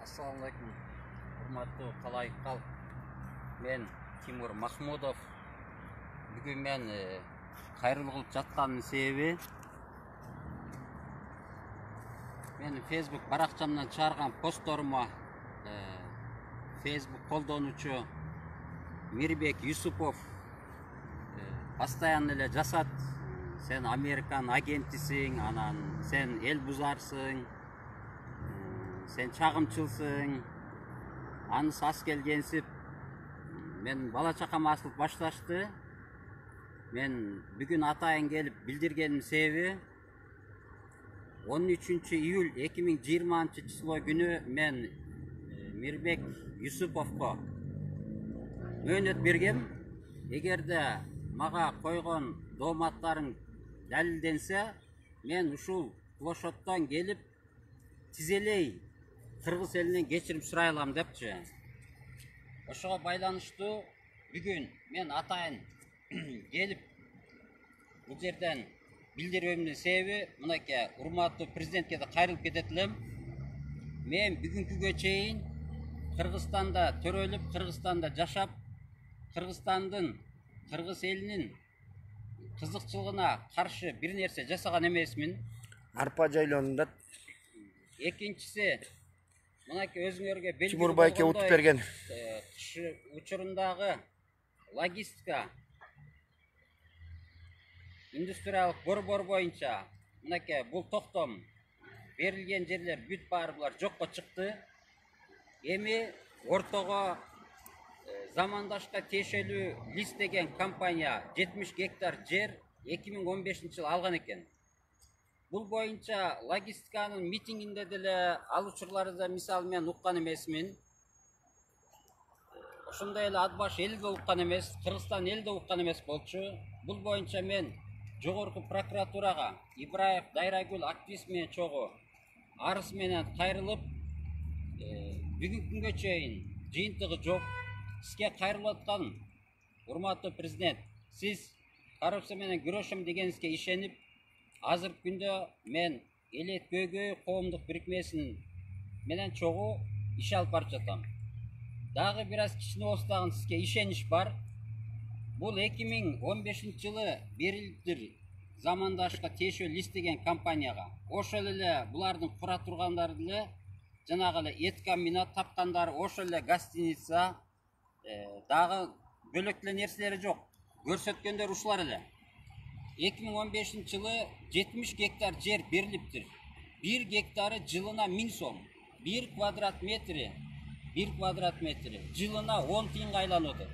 Assalamualaikum. Hurmatly қалай қал. Мен Тимур Махмудов. Бүгін мен қайырлы қылып жатқанның себебі мен Facebook барақчамнан шығарған посторыма Facebook қолданушы Мирбек Юсупов постоянно эле жасат. Сен Американ агентисиң, анан сен эл бузарсың, сен чагымчылсың, анысы ас келгенсип. Мен бала чакам асылып башташты. Мен бүгүн атайын келип билдиргеним себеби 13 июль 2020 число күнү мен Мирбек Юсуповго мөөнөт бергем. Эгерде мага койгон дооматтарың далилденсе, мен ушул площадьтан келип тизелей кыргыз элинен кечирим сурай алам депчи. Ошого байланыштуу бүгүн мен атайын келип бул жерден билдирүүмдүн себеби мынакей урматтуу президентке да кайрылып кетет элем. Мен бүгүнкүгө чейин Кыргызстанда төрөлүп, Кыргызстанда жашап, Кыргызстандын, кыргыз элинин кызыкчылыгына каршы бир нерсе жасаган эмесмин. Арпа жайлоонунда Экинчиси, мынакей өзүңөргө белгилүү Тимур байке утуп берген. Кыш учурундагы логистика индустриялык борбор боюнча мынакей бул токтом берилген жерлер бүт баары булар жокко чыкты. Эми ортого замандашка тиешелүү лист деген компания 70 гектар жер 2015 жылы алган экен. Бул боюнча логистиканын митингинде деле ал учурларды да мисалы мен уккан эмесмин. Ошондой эле ат баш эл да уккан эмес, Кыргызстан эл да уккан эмес болчу. Бул боюнча мен жогорку прокуратурага Ибраев Дайрагүл активист менен чогуу арыз менен кайрылып, бүгүнкү күнгө чейин жыйынтыгы жок. Сизге кайрылып аткан урматтуу президент, сиз коррупция менен күрөшөм дегениңизге ишенип, азыркы күндө мен Элет Көйгөй коомдук бирикмесинин менен чогуу иш алып барып жатам. Дагы бир аз кичине болсо дагы сизге ишенич бар. Бул 2015 жылы берилиптир замандашка тиешелүү лист деген компанияга. Ошол эле булардын кура тургандары деле жанагы эле эт комбинат тапкандары, ошол эле гостиница, дагы бөлөк эле нерселери жок. Көрсөткөндөр ушулар эле. 2015 жылы 70 гектар жер берилиптир. 1 гектары жылына 1000 сом. 1 квадрат метри жылына 10 тыйынга айланууда.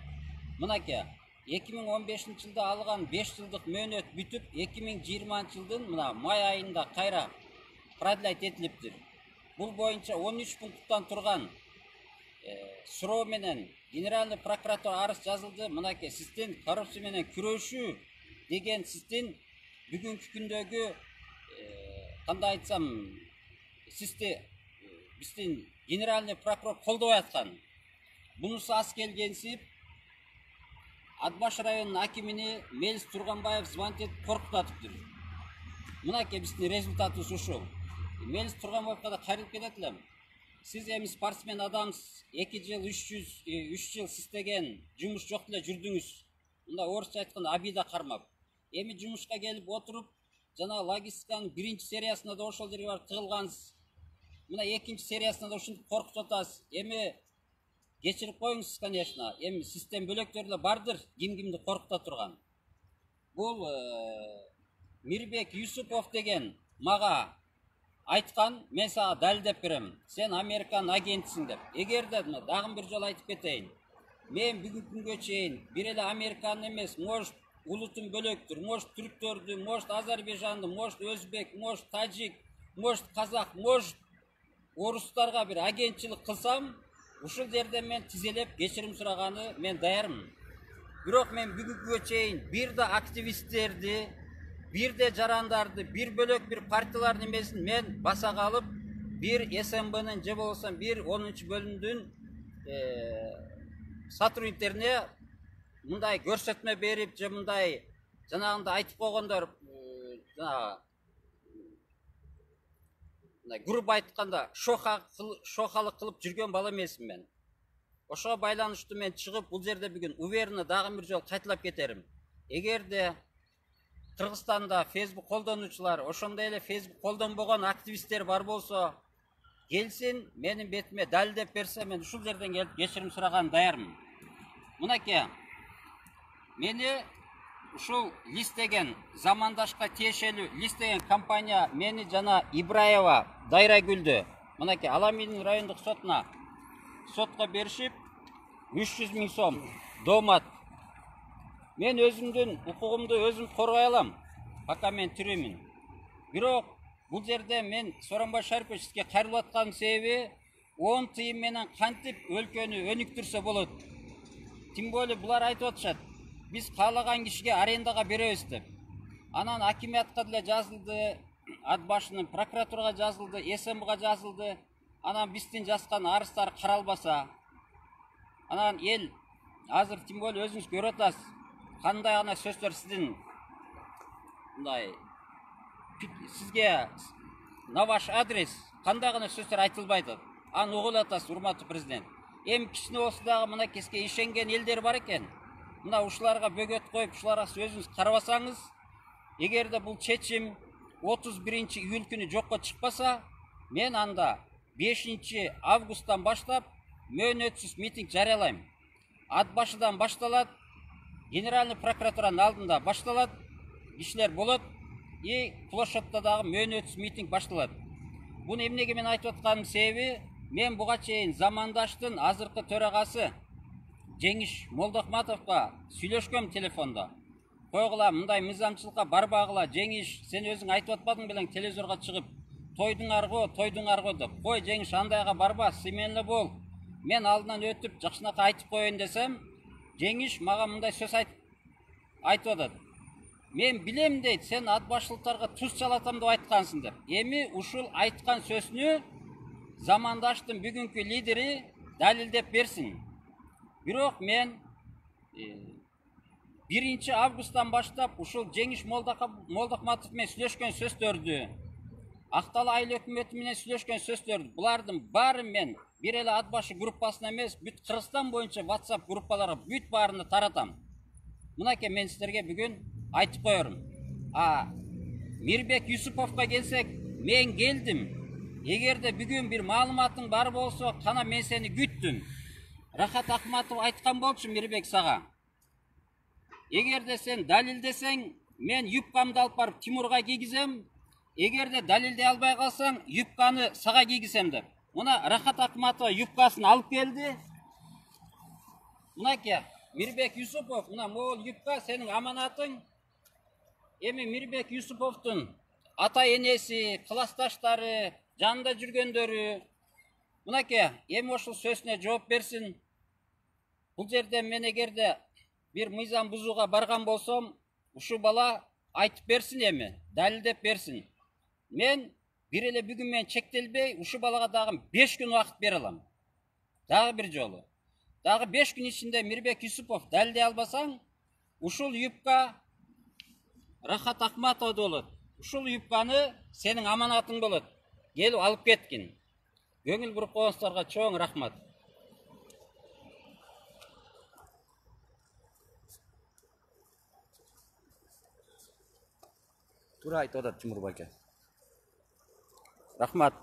Мынакей 2015 жылда алган 5 жылдык мөөнөт бүтүп, 2020 жылдын мына май айында кайра продлять этилиптир. Бул боюнча 13 пункттан турган суроо менен Генеральный прокуратура арыз жазылды. Мынакей сиздин коррупция менен күрөшүү деген сиздин бүгүнкү күндөгү кандай айтсам, сизди биздин генеральный прокурор колдобой аткан. Бунусу ас келгенсип Атбаш районунун акимини Мелис Турганбаев звонтип коркутатыптыр. Мынакей биздин результатыбыз ушул. Мелис Турганбаевга да кайрылып кетет элем. Сиз эми спортсмен адамсыз, 2 жыл 3 жыл сиздеген жумуш жок эле жүрдүңүз. Мында орусча айтканда абида кармап. Эми жумушка келип отуруп, жана логистиканын 1-чи сериясына да ошол жерге барып тыгылгансыз. Мына 2-чи сериясына да ушинтип коркутуп атасыз. Эми кечирип коюңуз, конечно. Эми систем бөлөктөр эле бардыр, кимди коркута турган. Бул Мирбек Юсупов деген мага айткан, мен сага далилдеп берем. Сен Американ агентисиң деп. Эгерде дагы бир жолу айтып кетейин. Мен бүгүнкү күнгө чейин бир эле Американ эмес, может улутун бөлөктүр, может түрктөрдү, может Азербайжанды, может өзбек, может тажик, может казак, может орустарга бир агентчилик кылсам, ушул жерде мен тизелеп кечирим сураганы мен даярмын. Бирок мен бүгүнкүгө чейин бир да активисттерди, бир да жарандарды, бир бөлөк бир партиялардын эмесин мен баса калып, бир СМБнын же болбосо бир 10-чу бөлүмдүн сотрудниктерине мындай көрсөтмө берип, же мындай жанагында айтып койгондор, грубо айтканда шохалык кылып жүргөн бала эмесмин мен. Ошого байланыштуу мен чыгып бул жерде бүгүн уверенно дагы бир жолу кайталап кетерим. Эгерде Кыргызстанда Facebook колдонуучулар, ошондой эле Facebook колдонбогон активисттер бар болсо, келсин, менин бетиме далилдеп берсе, мен ушул жерден келип кечирим сураган даярмын. Мынакей, мени ушул Лист деген замандашка тиешелүү Лист деген компания мени жана Ибраева Дайрагүлдү мынакей Аламидин райондук сотко беришип 300 000 сом доомат. Мен өзүмдүн укугумду өзүм коргой алам, пока мен тирүүмүн. Бирок бул жерде мен Сооронбай Шарипович сизге кайрылып аткан себеби 10 тыйын менен кантип өлкөнү өнүктүрсө болот. Тим более булар айтып атышат, биз каалаган кишиге арендага беребиз деп. Анан акимиятка деле жазылды, ат башынын прокуратурага жазылды, СМБга жазылды. Анан биздин жазган арыздар каралбаса, анан эл азыр тим более өзүңүз көрүп атасыз, кандай гана сөздөр сиздин мындай сизге на ваш адрес кандай гана сөздөр айтылбайт. Аны угуп атасыз, урматтуу президент. Эми кичине болсо дагы мына кеске ишенген элдер бар экен. Мына ушуларга бөгөт коюп, ушуларга өзүңүз карабасаңыз, эгерде бул чечим 31 июль күнү жокко чыкпаса, мен анда 5 августтан баштап мөөнөтсүз митинг жарыялайм. Ат башыдан башталат, Генеральный прокуратуранын алдында башталат, кишилер болот, и площадьта дагы мөөнөтсүз митинг башталат. Буну эмнеге мен айтып атканымдын себеби, мен буга чейин замандаштын азыркы төрагасы Жеңиш Молдохматовго сүйлөшкөм телефондо. Койгула, мындай мыйзамчылыкка барбагыла, Жеңиш, сен өзүң айтып атпадың белең телевизорго чыгып, тойдуңар го деп. Кой Жеңиш, андайга барба, сыйменле бол. Мен алдынан өтүп жакшынакай айтып коеюн десем, Жеңиш мага мындай сөз айтып атат. Мен билем дейт, сен ат башчылыктарга туз чалатам деп айткансың деп. Эми ушул айткан сөзүнү замандаштын бүгүнкү лидери далилдеп берсин. Бирок мен 1 августтан баштап ушул Жеңиш Молдохматов менен сүйлөшкөн сөздөрдү, Актал айыл өкмөтү менен сүйлөшкөн сөздөрдү, булардын баарын мен бир эле ат башы группасына эмес, бүт Кыргызстан боюнча WhatsApp группаларга бүт баарына таратам. Мынакей мен сиздерге бүгүн айтып коерум. Мирбек Юсуповго келсек, мен келдим. Эгерде бүгүн бир маалыматың бар болсо, кана мен сени күттүм. Рахат Акматов айткан болчу Мирбек сага. Эгерде сен далилдесең, мен юбкамды алып барып Тимурга кийгизем. Эгерде далилдей албай калсаң, юбканы сага кийгизем деп. Мына Рахат Акматов юбкасын алып келди. Мынакей Мирбек Юсупов, мына могул юбка сенин аманатың. Эми Мирбек Юсуповдун ата энеси, классташтары, жанында жүргөндөрү, мынакей эми ошол сөзүнө жооп берсин. Бул жерде мен эгерде бир мыйзам бузууга барган болсом, ушул бала айтып берсин, эми далилдеп берсин. Мен бир эле бүгүн менен чектелбей, ушул балага дагы 5 күн убакыт бере алам. Дагы бир жолу. Дагы 5 күн ичинде Мирбек Юсупов далилдей албасаң, ушул юбка Рахат Акматов болот. Ушул юбканы сенин аманатың болот. Келип алып кеткин. Көңүл буруп койгонуңуздарга чоң рахмат. Туура айтып атат Тимур байке. Рахмат.